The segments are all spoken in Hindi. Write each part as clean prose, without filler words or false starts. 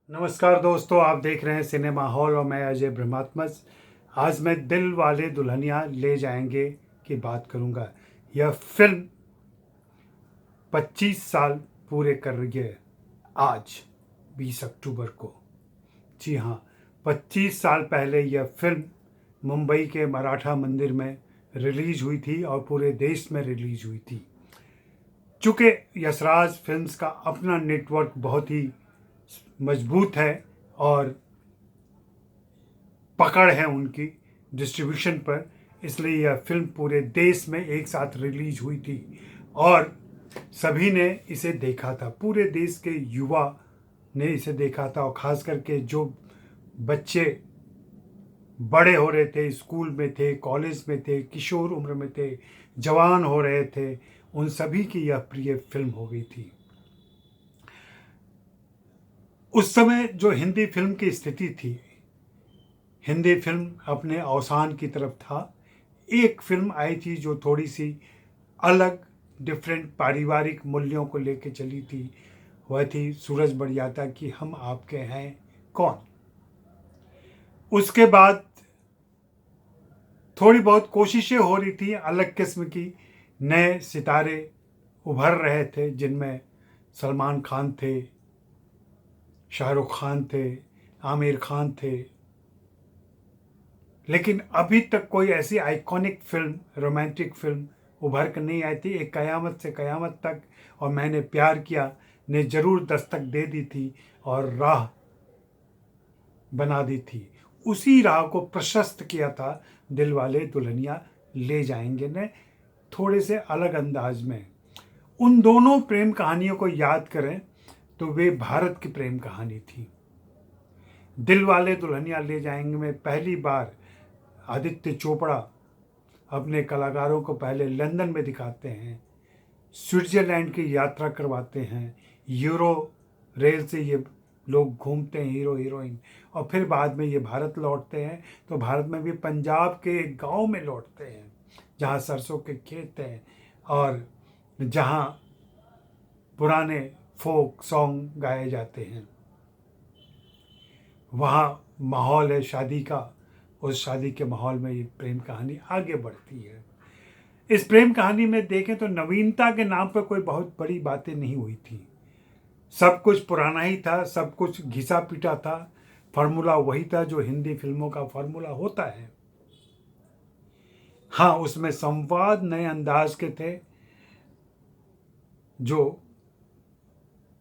नमस्कार दोस्तों, आप देख रहे हैं सिनेमा हॉल और मैं अजय ब्रह्मात्मज। आज मैं दिल वाले दुल्हनिया ले जाएंगे की बात करूंगा। यह फिल्म 25 साल पूरे कर रही है आज 20 अक्टूबर को। जी हाँ, 25 साल पहले यह फिल्म मुंबई के मराठा मंदिर में रिलीज हुई थी और पूरे देश में रिलीज हुई थी। चूँकि यशराज फिल्म्स का अपना नेटवर्क बहुत ही मजबूत है और पकड़ है उनकी डिस्ट्रीब्यूशन पर, इसलिए यह फिल्म पूरे देश में एक साथ रिलीज हुई थी और सभी ने इसे देखा था। पूरे देश के युवा ने इसे देखा था और ख़ास करके जो बच्चे बड़े हो रहे थे, स्कूल में थे, कॉलेज में थे, किशोर उम्र में थे, जवान हो रहे थे, उन सभी की यह प्रिय फिल्म हो गई थी। उस समय जो हिंदी फिल्म की स्थिति थी, हिंदी फिल्म अपने अवसान की तरफ था। एक फिल्म आई थी जो थोड़ी सी अलग, डिफरेंट पारिवारिक मूल्यों को लेके चली थी। वह थी सूरज बड़जात्या की हम आपके हैं कौन। उसके बाद थोड़ी बहुत कोशिशें हो रही थी अलग किस्म की, नए सितारे उभर रहे थे जिनमें सलमान खान थे, शाहरुख खान थे, आमिर खान थे, लेकिन अभी तक कोई ऐसी आइकॉनिक फिल्म, रोमांटिक फिल्म उभर कर नहीं आई थी। एक कयामत से कयामत तक और मैंने प्यार किया ने ज़रूर दस्तक दे दी थी और राह बना दी थी। उसी राह को प्रशस्त किया था दिलवाले दुल्हनिया ले जाएंगे ने, थोड़े से अलग अंदाज में। उन दोनों प्रेम कहानियों को याद करें तो वे भारत की प्रेम कहानी थी। दिलवाले दुल्हनिया ले जाएंगे में पहली बार आदित्य चोपड़ा अपने कलाकारों को पहले लंदन में दिखाते हैं, स्विट्ज़रलैंड की यात्रा करवाते हैं, यूरो रेल से ये लोग घूमते हैं हीरो हीरोइन, और फिर बाद में ये भारत लौटते हैं। तो भारत में भी पंजाब के एक गांव में लौटते हैं जहाँ सरसों के खेत हैं और जहाँ पुराने फोक सॉन्ग गाए जाते हैं। वहाँ माहौल है शादी का, उस शादी के माहौल में ये प्रेम कहानी आगे बढ़ती है। इस प्रेम कहानी में देखें तो नवीनता के नाम पर कोई बहुत बड़ी बातें नहीं हुई थी। सब कुछ पुराना ही था, सब कुछ घिसा पीटा था, फार्मूला वही था जो हिंदी फिल्मों का फार्मूला होता है। हाँ, उसमें संवाद नए अंदाज के थे जो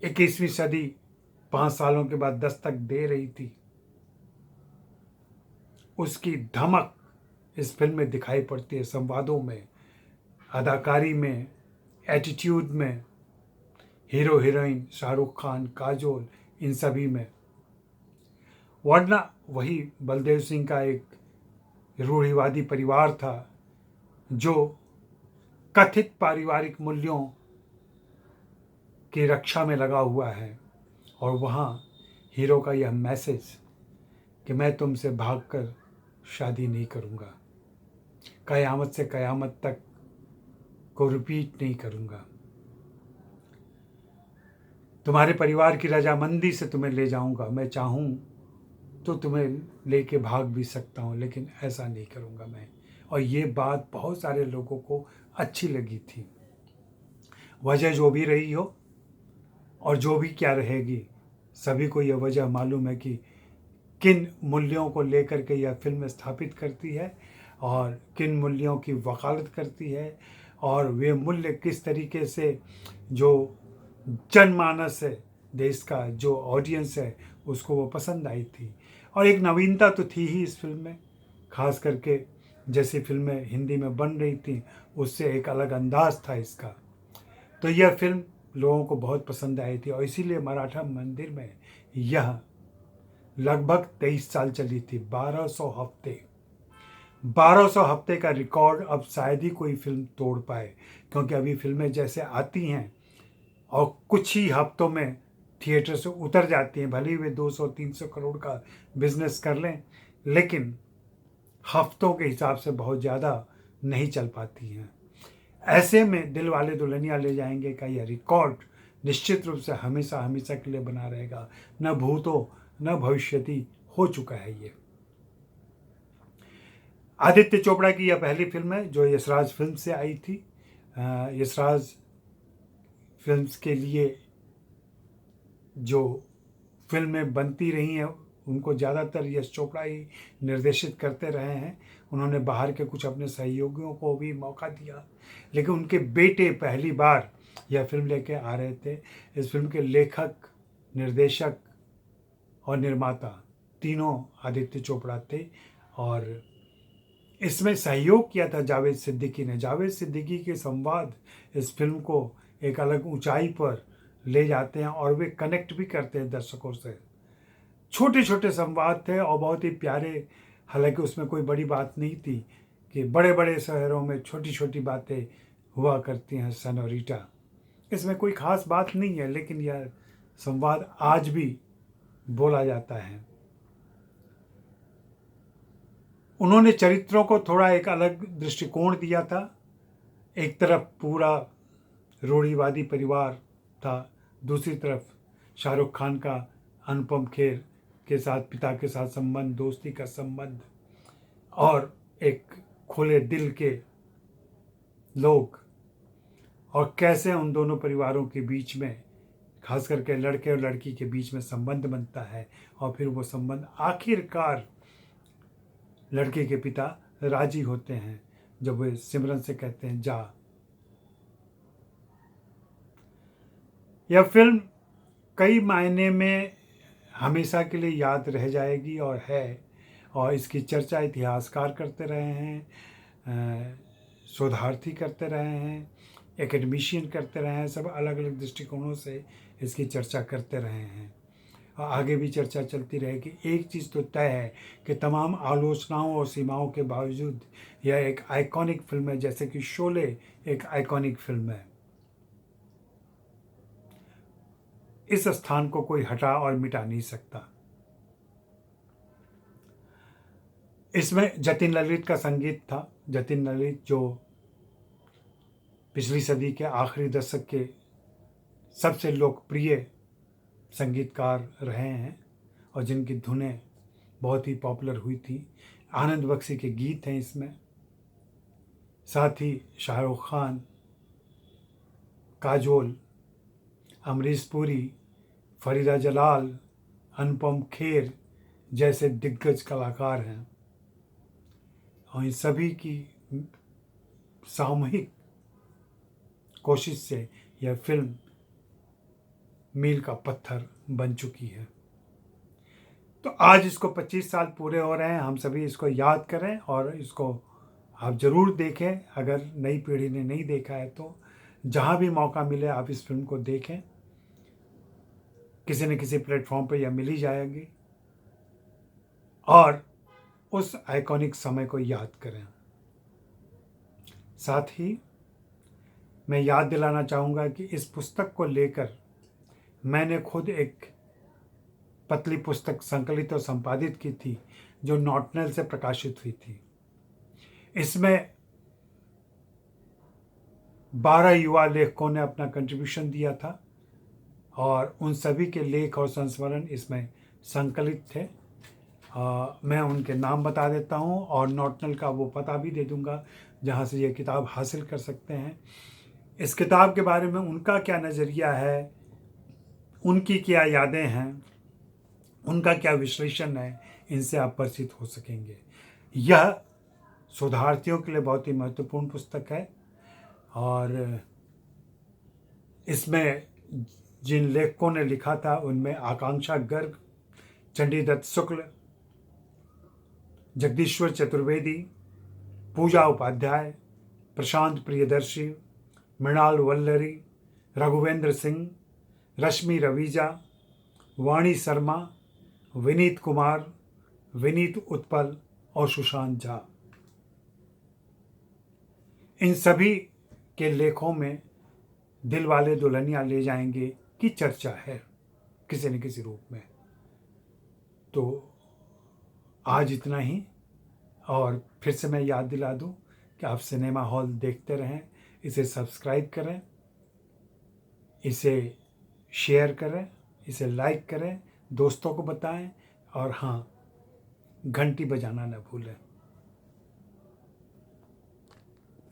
21वीं सदी 5 सालों के बाद दस्तक दे रही थी। उसकी धमक इस फिल्म में दिखाई पड़ती है, संवादों में, अदाकारी में, एटीट्यूड में, हीरो हीरोइन शाहरुख खान, काजोल, इन सभी में। वरना वही बलदेव सिंह का एक रूढ़िवादी परिवार था जो कथित पारिवारिक मूल्यों की रक्षा में लगा हुआ है, और वहाँ हीरो का यह मैसेज कि मैं तुमसे भागकर शादी नहीं करूँगा, कयामत से कयामत तक को रिपीट नहीं करूँगा, तुम्हारे परिवार की रजामंदी से तुम्हें ले जाऊँगा, मैं चाहूँ तो तुम्हें लेके भाग भी सकता हूँ, लेकिन ऐसा नहीं करूँगा मैं। और ये बात बहुत सारे लोगों को अच्छी लगी थी। वजह जो भी रही हो और जो भी क्या रहेगी, सभी को यह वजह मालूम है कि किन मूल्यों को लेकर के यह फिल्म स्थापित करती है और किन मूल्यों की वकालत करती है, और वे मूल्य किस तरीके से जो जनमानस है, देश का जो ऑडियंस है, उसको वो पसंद आई थी। और एक नवीनता तो थी ही इस फिल्म में, खास करके जैसी फिल्में हिंदी में बन रही थी उससे एक अलग अंदाज था इसका। तो यह फिल्म लोगों को बहुत पसंद आई थी और इसीलिए मराठा मंदिर में यह लगभग 23 साल चली थी। 1200 हफ्ते का रिकॉर्ड अब शायद ही कोई फिल्म तोड़ पाए, क्योंकि अभी फिल्में जैसे आती हैं और कुछ ही हफ्तों में थिएटर से उतर जाती हैं, भले ही वे 200-300 करोड़ का बिजनेस कर लें, लेकिन हफ्तों के हिसाब से बहुत ज़्यादा नहीं चल पाती हैं। ऐसे में दिल वाले दुल्हनिया ले जाएंगे का यह रिकॉर्ड निश्चित रूप से हमेशा हमेशा के लिए बना रहेगा। न भूतो न भविष्यति हो चुका है ये। आदित्य चोपड़ा की यह पहली फिल्म है जो यशराज फिल्म से आई थी। यशराज फिल्म्स के लिए जो फिल्में बनती रही हैं उनको ज़्यादातर यश चोपड़ा ही निर्देशित करते रहे हैं। उन्होंने बाहर के कुछ अपने सहयोगियों को भी मौका दिया, लेकिन उनके बेटे पहली बार यह फिल्म लेके आ रहे थे। इस फिल्म के लेखक, निर्देशक और निर्माता तीनों आदित्य चोपड़ा थे और इसमें सहयोग किया था जावेद सिद्दीकी ने। जावेद सिद्दीकी के संवाद इस फिल्म को एक अलग ऊंचाई पर ले जाते हैं और वे कनेक्ट भी करते हैं दर्शकों से। छोटे छोटे संवाद थे और बहुत ही प्यारे। हालांकि उसमें कोई बड़ी बात नहीं थी कि बड़े बड़े शहरों में छोटी छोटी बातें हुआ करती हैं सनोरीटा, इसमें कोई खास बात नहीं है, लेकिन यह संवाद आज भी बोला जाता है। उन्होंने चरित्रों को थोड़ा एक अलग दृष्टिकोण दिया था। एक तरफ पूरा रूढ़िवादी परिवार था, दूसरी तरफ शाहरुख खान का अनुपम खेर के साथ, पिता के साथ संबंध, दोस्ती का संबंध और एक खुले दिल के लोग, और कैसे उन दोनों परिवारों के बीच में, खास करके लड़के और लड़की के बीच में संबंध बनता है और फिर वो संबंध आखिरकार लड़के के पिता राजी होते हैं जब वे सिमरन से कहते हैं जा। यह फिल्म कई मायने में हमेशा के लिए याद रह जाएगी और है, और इसकी चर्चा इतिहासकार करते रहे हैं, शोधार्थी करते रहे हैं, एकेडमिशियन करते रहे हैं, सब अलग अलग दृष्टिकोणों से इसकी चर्चा करते रहे हैं और आगे भी चर्चा चलती रहेगी। एक चीज़ तो तय है कि तमाम आलोचनाओं और सीमाओं के बावजूद यह एक आइकॉनिक फिल्म है, जैसे कि शोले एक आइकॉनिक फिल्म है। इस स्थान को कोई हटा और मिटा नहीं सकता। इसमें जतिन ललित का संगीत था। जतिन ललित जो पिछली सदी के आखिरी दशक के सबसे लोकप्रिय संगीतकार रहे हैं और जिनकी धुनें बहुत ही पॉपुलर हुई थी। आनंद बख्शी के गीत हैं इसमें। साथ ही शाहरुख खान, काजोल, अमरीश पुरी, फरीदा जलाल, अनुपम खेर जैसे दिग्गज कलाकार हैं और इन सभी की सामूहिक कोशिश से यह फिल्म मील का पत्थर बन चुकी है। तो आज इसको 25 साल पूरे हो रहे हैं। हम सभी इसको याद करें और इसको आप ज़रूर देखें। अगर नई पीढ़ी ने नहीं देखा है तो जहाँ भी मौका मिले आप इस फिल्म को देखें। किसी न किसी प्लेटफॉर्म पर यह मिल ही जाएगी और उस आइकॉनिक समय को याद करें। साथ ही मैं याद दिलाना चाहूँगा कि इस पुस्तक को लेकर मैंने खुद एक पतली पुस्तक संकलित और संपादित की थी जो नॉटनेल से प्रकाशित हुई थी। इसमें 12 युवा लेखकों ने अपना कंट्रीब्यूशन दिया था और उन सभी के लेख और संस्मरण इसमें संकलित थे। मैं उनके नाम बता देता हूँ और नॉटनेल का वो पता भी दे दूँगा जहाँ से ये किताब हासिल कर सकते हैं। इस किताब के बारे में उनका क्या नज़रिया है, उनकी क्या यादें हैं, उनका क्या विश्लेषण है, इनसे आप परिचित हो सकेंगे। यह शोधार्थियों के लिए बहुत ही महत्वपूर्ण पुस्तक है और इसमें जिन लेखकों ने लिखा था उनमें आकांक्षा गर्ग, चंडीदत्त शुक्ल, जगदीश्वर चतुर्वेदी, पूजा उपाध्याय, प्रशांत प्रियदर्शी, मृणाल वल्लरी, रघुवेंद्र सिंह, रश्मि रवीजा, वाणी शर्मा, विनीत कुमार, विनीत उत्पल और सुशांत झा। इन सभी के लेखों में दिल वाले दुल्हनिया ले जाएंगे की चर्चा है किसी न किसी रूप में। तो आज इतना ही, और फिर से मैं याद दिला दूं कि आप सिनेमा हॉल देखते रहें, इसे सब्सक्राइब करें, इसे शेयर करें, इसे लाइक करें, दोस्तों को बताएं और हाँ, घंटी बजाना न भूलें।